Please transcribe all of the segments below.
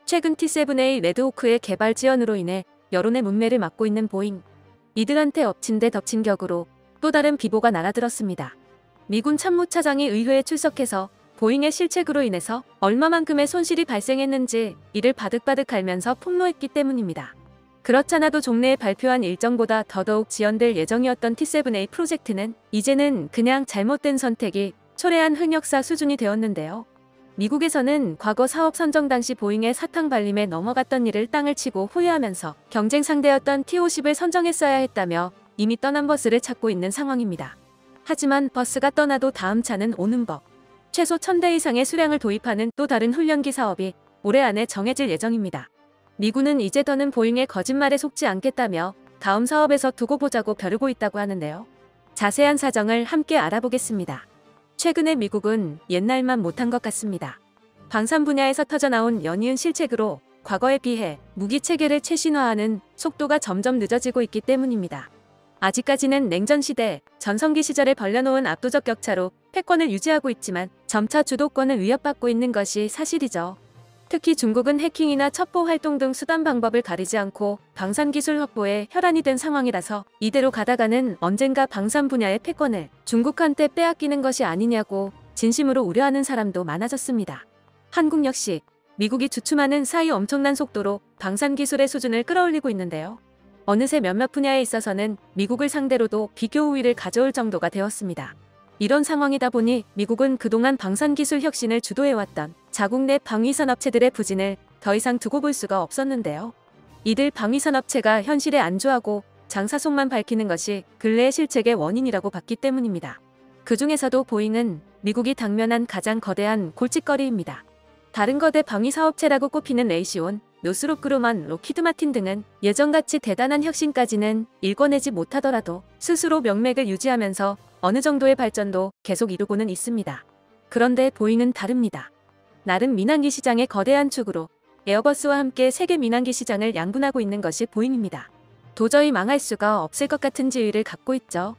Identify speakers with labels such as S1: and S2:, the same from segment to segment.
S1: 최근 T-7A 레드호크의 개발 지연으로 인해 여론의 문매를 맞고 있는 보잉. 이들한테 엎친 데 덮친 격으로 또 다른 비보가 날아들었습니다. 미군 참모차장이 의회에 출석해서 보잉의 실책으로 인해서 얼마만큼의 손실이 발생했는지 이를 바득바득 알면서 폭로했기 때문입니다. 그렇잖아도 종래에 발표한 일정보다 더더욱 지연될 예정이었던 T-7A 프로젝트는 이제는 그냥 잘못된 선택이 초래한 흑역사 수준이 되었는데요. 미국에서는 과거 사업 선정 당시 보잉의 사탕 발림에 넘어갔던 일을 땅을 치고 후회하면서 경쟁 상대였던 T-50을 선정했어야 했다며 이미 떠난 버스를 찾고 있는 상황입니다. 하지만 버스가 떠나도 다음 차는 오는 법. 최소 1000대 이상의 수량을 도입하는 또 다른 훈련기 사업이 올해 안에 정해질 예정입니다. 미군은 이제 더는 보잉의 거짓말에 속지 않겠다며 다음 사업에서 두고 보자고 벼르고 있다고 하는데요. 자세한 사정을 함께 알아보겠습니다. 최근에 미국은 옛날만 못한 것 같습니다. 방산 분야에서 터져나온 연이은 실책으로 과거에 비해 무기 체계를 최신화하는 속도가 점점 늦어지고 있기 때문입니다. 아직까지는 냉전 시대, 전성기 시절에 벌려놓은 압도적 격차로 패권을 유지하고 있지만 점차 주도권을 위협받고 있는 것이 사실이죠. 특히 중국은 해킹이나 첩보 활동 등 수단 방법을 가리지 않고 방산 기술 확보에 혈안이 된 상황이라서 이대로 가다가는 언젠가 방산 분야의 패권을 중국한테 빼앗기는 것이 아니냐고 진심으로 우려하는 사람도 많아졌습니다. 한국 역시 미국이 주춤하는 사이 엄청난 속도로 방산 기술의 수준을 끌어올리고 있는데요. 어느새 몇몇 분야에 있어서는 미국을 상대로도 비교 우위를 가져올 정도가 되었습니다. 이런 상황이다 보니 미국은 그동안 방산기술 혁신을 주도해왔던 자국 내 방위산 업체들의 부진을 더 이상 두고 볼 수가 없었는데요. 이들 방위산 업체가 현실에 안주하고 장사 속만 밝히는 것이 근래의 실책의 원인이라고 봤기 때문입니다. 그 중에서도 보잉은 미국이 당면한 가장 거대한 골칫거리입니다. 다른 거대 방위사업체라고 꼽히는 레이시온, 노스롭 그루먼, 로키드 마틴 등은 예전같이 대단한 혁신까지는 일궈내지 못하더라도 스스로 명맥을 유지하면서 어느 정도의 발전도 계속 이루고는 있습니다. 그런데 보잉은 다릅니다. 나름 민항기 시장의 거대한 축으로 에어버스와 함께 세계 민항기 시장을 양분하고 있는 것이 보잉입니다. 도저히 망할 수가 없을 것 같은 지위를 갖고 있죠.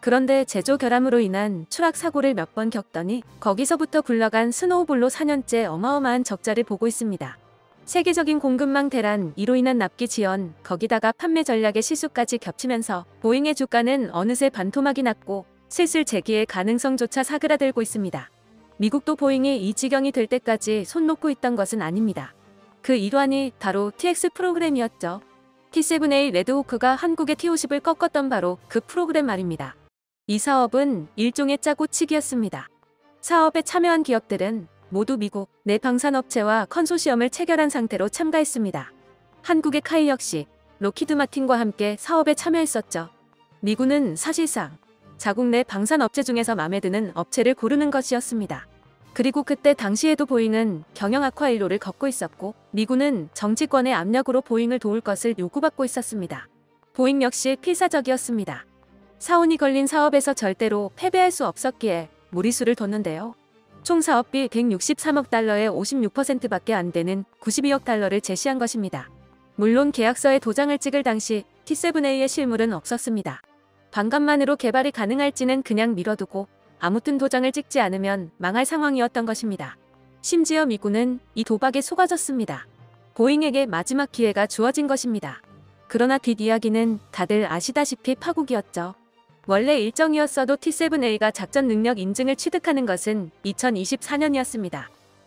S1: 그런데 제조 결함으로 인한 추락 사고를 몇 번 겪더니 거기서부터 굴러간 스노우볼로 4년째 어마어마한 적자를 보고 있습니다. 세계적인 공급망 대란, 이로 인한 납기 지연, 거기다가 판매 전략의 실수까지 겹치면서 보잉의 주가는 어느새 반토막이 났고 슬슬 재기의 가능성조차 사그라들고 있습니다. 미국도 보잉이 이 지경이 될 때까지 손 놓고 있던 것은 아닙니다. 그 일환이 바로 TX 프로그램이었죠. T-7A 레드호크가 한국의 T-50을 꺾었던 바로 그 프로그램 말입니다. 이 사업은 일종의 짜고치기였습니다. 사업에 참여한 기업들은 모두 미국 내 방산업체와 컨소시엄을 체결한 상태로 참가했습니다. 한국의 카이 역시 로키드 마틴과 함께 사업에 참여했었죠. 미군은 사실상 자국 내 방산업체 중에서 마음에 드는 업체를 고르는 것이었습니다. 그리고 그때 당시에도 보잉은 경영 악화 일로를 걷고 있었고 미군은 정치권의 압력으로 보잉을 도울 것을 요구받고 있었습니다. 보잉 역시 필사적이었습니다. 사원이 걸린 사업에서 절대로 패배할 수 없었기에 무리수를 뒀는데요. 총 사업비 163억 달러의 56%밖에 안 되는 92억 달러를 제시한 것입니다. 물론 계약서에 도장을 찍을 당시 T-7A의 실물은 없었습니다. 반감만으로 개발이 가능할지는 그냥 미뤄두고 아무튼 도장을 찍지 않으면 망할 상황이었던 것입니다. 심지어 미군은 이 도박에 속아졌습니다. 보잉에게 마지막 기회가 주어진 것입니다. 그러나 뒷이야기는 다들 아시다시피 파국이었죠. 원래 일정이었어도 T-7A가 작전 능력 인증을 취득하는 것은 2024년이었습니다.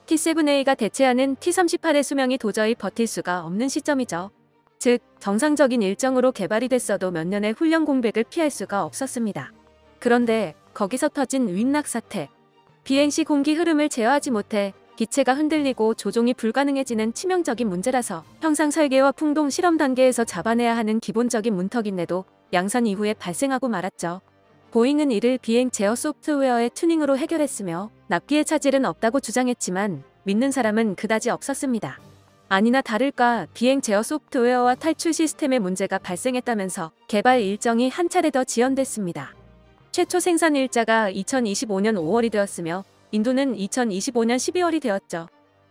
S1: T-7A가 대체하는 T-38의 수명이 도저히 버틸 수가 없는 시점이죠. 즉, 정상적인 일정으로 개발이 됐어도 몇 년의 훈련 공백을 피할 수가 없었습니다. 그런데 거기서 터진 윈락 사태. 비행 시 공기 흐름을 제어하지 못해 기체가 흔들리고 조종이 불가능해지는 치명적인 문제라서 형상 설계와 풍동 실험 단계에서 잡아내야 하는 기본적인 문턱인데도 양산 이후에 발생하고 말았죠. 보잉은 이를 비행 제어 소프트웨어의 튜닝으로 해결했으며 납기의 차질은 없다고 주장했지만 믿는 사람은 그다지 없었습니다. 아니나 다를까 비행 제어 소프트웨어와 탈출 시스템의 문제가 발생했다면서 개발 일정이 한 차례 더 지연됐습니다. 최초 생산 일자가 2025년 5월이 되었으며 인도는 2025년 12월이 되었죠.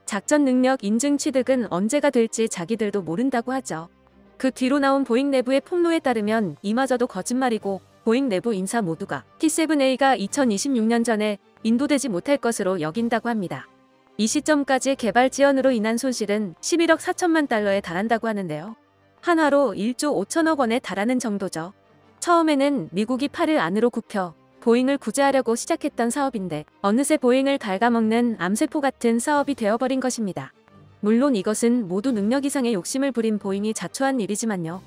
S1: 작전 능력 인증 취득은 언제가 될지 자기들도 모른다고 하죠. 그 뒤로 나온 보잉 내부의 폭로에 따르면 이마저도 거짓말이고 보잉 내부 인사 모두가 T-7A가 2026년 전에 인도되지 못할 것으로 여긴다고 합니다. 이 시점까지 개발 지연으로 인한 손실은 11억 4천만 달러에 달한다고 하는데요. 한화로 1조 5천억 원에 달하는 정도죠. 처음에는 미국이 팔을 안으로 굽혀 보잉을 구제하려고 시작했던 사업인데 어느새 보잉을 갉아먹는 암세포 같은 사업이 되어버린 것입니다. 물론 이것은 모두 능력 이상의 욕심을 부린 보잉이 자초한 일이지만요.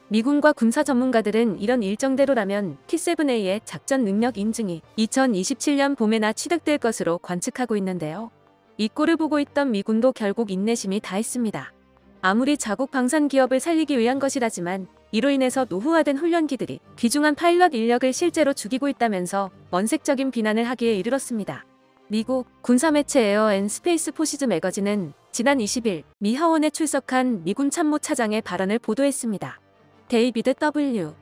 S1: 미군과 군사 전문가들은 이런 일정대로라면 T-7A의 작전 능력 인증이 2027년 봄에나 취득될 것으로 관측하고 있는데요. 이 꼴을 보고 있던 미군도 결국 인내심이 다했습니다. 아무리 자국 방산 기업을 살리기 위한 것이라지만 이로 인해서 노후화된 훈련기들이 귀중한 파일럿 인력을 실제로 죽이고 있다면서 원색적인 비난을 하기에 이르렀습니다. 미국 군사매체 에어 앤 스페이스 포시즈 매거진은 지난 20일 미 하원에 출석한 미군 참모차장의 발언을 보도했습니다. 데이비드 W.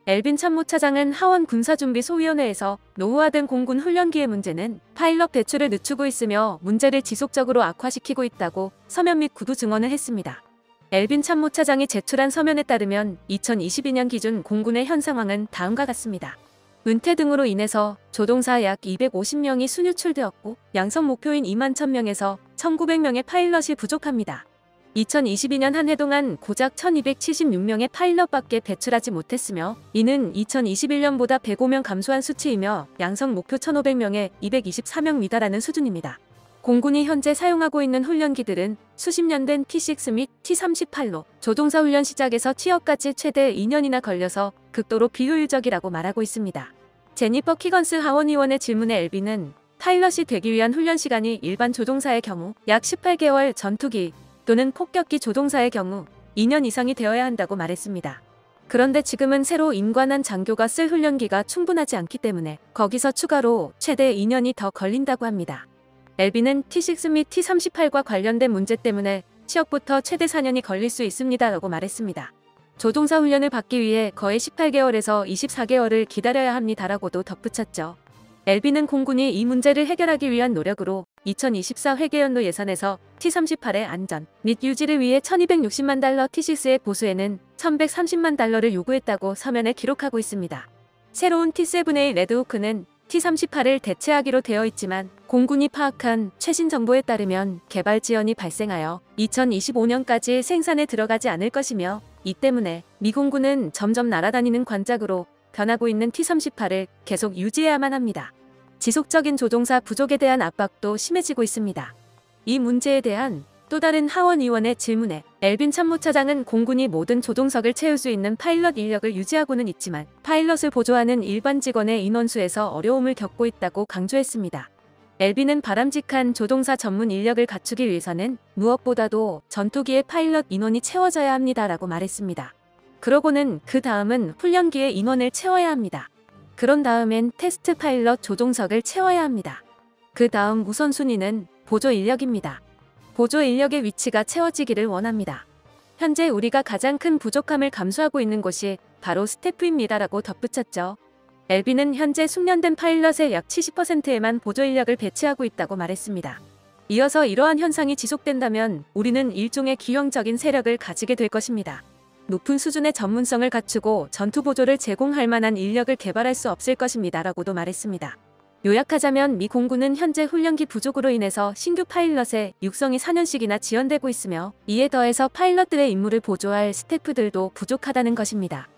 S1: 엘빈 참모차장은 하원 군사준비소위원회에서 노후화된 공군 훈련기의 문제는 파일럿 배출을 늦추고 있으며 문제를 지속적으로 악화시키고 있다고 서면 및 구두 증언을 했습니다. 엘빈 참모차장이 제출한 서면에 따르면 2022년 기준 공군의 현 상황은 다음과 같습니다. 은퇴 등으로 인해서 조종사 약 250명이 순유출되었고 양성 목표인 2만 1000명에서 1900명의 파일럿이 부족합니다. 2022년 한 해 동안 고작 1276명의 파일럿밖에 배출하지 못했으며 이는 2021년보다 105명 감소한 수치이며 양성 목표 1500명에 224명 미달하는 수준입니다. 공군이 현재 사용하고 있는 훈련기들은 수십 년 된 T6 및 T-38로 조종사 훈련 시작에서 취업까지 최대 2년이나 걸려서 극도로 비효율적이라고 말하고 있습니다. 제니퍼 키건스 하원의원의 질문에 엘빈은 파일럿이 되기 위한 훈련 시간이 일반 조종사의 경우 약 18개월, 전투기 또는 폭격기 조종사의 경우 2년 이상이 되어야 한다고 말했습니다. 그런데 지금은 새로 임관한 장교가 쓸 훈련기가 충분하지 않기 때문에 거기서 추가로 최대 2년이 더 걸린다고 합니다. 엘빈은 T6 및 T-38과 관련된 문제 때문에 취역부터 최대 4년이 걸릴 수 있습니다라고 말했습니다. 조종사 훈련을 받기 위해 거의 18개월에서 24개월을 기다려야 합니다라고도 덧붙였죠. 엘빈은 공군이 이 문제를 해결하기 위한 노력으로 2024 회계연도 예산에서 T-38의 안전 및 유지를 위해 1260만 달러, T-6의 보수에는 1130만 달러를 요구했다고 서면에 기록하고 있습니다. 새로운 T-7A 레드호크는 T-38을 대체하기로 되어 있지만 공군이 파악한 최신 정보에 따르면 개발 지연이 발생하여 2025년까지 생산에 들어가지 않을 것이며 이 때문에 미 공군은 점점 날아다니는 관짝으로 변하고 있는 T-38을 계속 유지해야만 합니다. 지속적인 조종사 부족에 대한 압박도 심해지고 있습니다. 이 문제에 대한 또 다른 하원의원의 질문에 엘빈 참모차장은 공군이 모든 조종석을 채울 수 있는 파일럿 인력을 유지하고는 있지만 파일럿을 보조하는 일반 직원의 인원수에서 어려움을 겪고 있다고 강조했습니다. 엘빈은 바람직한 조종사 전문 인력을 갖추기 위해서는 무엇보다도 전투기의 파일럿 인원이 채워져야 합니다라고 말했습니다. 그러고는 그 다음은 훈련기의 인원을 채워야 합니다. 그런 다음엔 테스트 파일럿 조종석을 채워야 합니다. 그 다음 우선순위는 보조 인력입니다. 보조 인력의 위치가 채워지기를 원합니다. 현재 우리가 가장 큰 부족함을 감수하고 있는 곳이 바로 스태프입니다라고 덧붙였죠. 엘빈은 현재 숙련된 파일럿의 약 70%에만 보조 인력을 배치하고 있다고 말했습니다. 이어서 이러한 현상이 지속된다면 우리는 일종의 기형적인 세력을 가지게 될 것입니다. 높은 수준의 전문성을 갖추고 전투 보조를 제공할 만한 인력을 개발할 수 없을 것입니다라고도 말했습니다. 요약하자면 미 공군은 현재 훈련기 부족으로 인해서 신규 파일럿의 육성이 4년씩이나 지연되고 있으며 이에 더해서 파일럿들의 임무를 보조할 스태프들도 부족하다는 것입니다.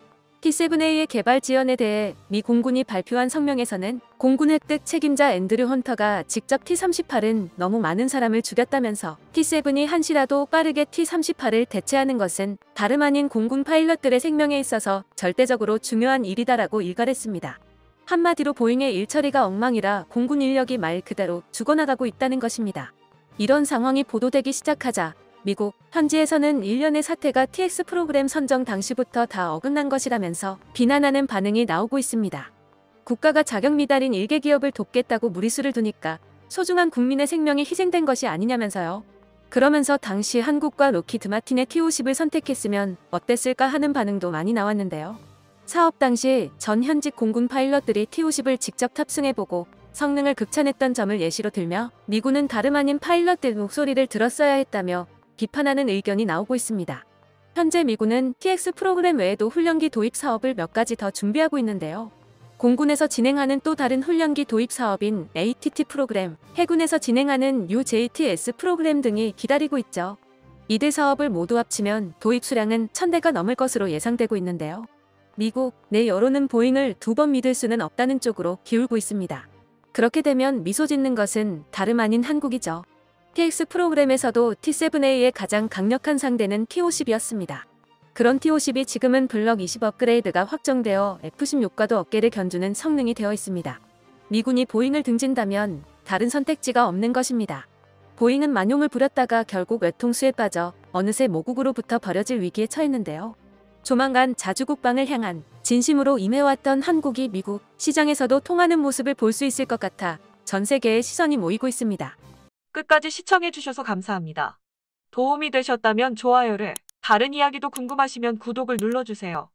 S1: T-7A의 개발 지연에 대해 미 공군이 발표한 성명에서는 공군 획득 책임자 앤드류 헌터가 직접 T-38은 너무 많은 사람을 죽였다면서 T-7이 한시라도 빠르게 T-38을 대체하는 것은 다름 아닌 공군 파일럿들의 생명에 있어서 절대적으로 중요한 일이다라고 일갈했습니다. 한마디로 보잉의 일처리가 엉망이라 공군 인력이 말 그대로 죽어나가고 있다는 것입니다. 이런 상황이 보도되기 시작하자 미국 현지에서는 일련의 사태가 TX 프로그램 선정 당시부터 다 어긋난 것이라면서 비난하는 반응이 나오고 있습니다. 국가가 자격 미달인 일개 기업을 돕겠다고 무리수를 두니까 소중한 국민의 생명이 희생된 것이 아니냐면서요. 그러면서 당시 한국과 로키드 마틴의 T-50을 선택했으면 어땠을까 하는 반응도 많이 나왔는데요. 사업 당시 전 현직 공군 파일럿들이 T-50을 직접 탑승해보고 성능을 극찬했던 점을 예시로 들며 미군은 다름 아닌 파일럿들 목소리를 들었어야 했다며 비판하는 의견이 나오고 있습니다. 현재 미군은 TX 프로그램 외에도 훈련기 도입 사업을 몇 가지 더 준비하고 있는데요. 공군에서 진행하는 또 다른 훈련기 도입 사업인 ATT 프로그램, 해군에서 진행하는 UJTS 프로그램 등이 기다리고 있죠. 이들 사업을 모두 합치면 도입 수량은 1000대가 넘을 것으로 예상되고 있는데요. 미국 내 여론은 보잉을 2번 믿을 수는 없다는 쪽으로 기울고 있습니다. 그렇게 되면 미소 짓는 것은 다름 아닌 한국이죠. TX 프로그램에서도 T7A의 가장 강력한 상대는 T50이었습니다. 그런 T50이 지금은 블럭 20 업그레이드가 확정되어 F-16과도 어깨를 견주는 성능이 되어 있습니다. 미군이 보잉을 등진다면 다른 선택지가 없는 것입니다. 보잉은 만용을 부렸다가 결국 외통수에 빠져 어느새 모국으로부터 버려질 위기에 처했는데요. 조만간 자주국방을 향한 진심으로 임해왔던 한국이 미국 시장에서도 통하는 모습을 볼 수 있을 것 같아 전 세계의 시선이 모이고 있습니다.
S2: 끝까지 시청해주셔서 감사합니다. 도움이 되셨다면 좋아요를, 다른 이야기도 궁금하시면 구독을 눌러주세요.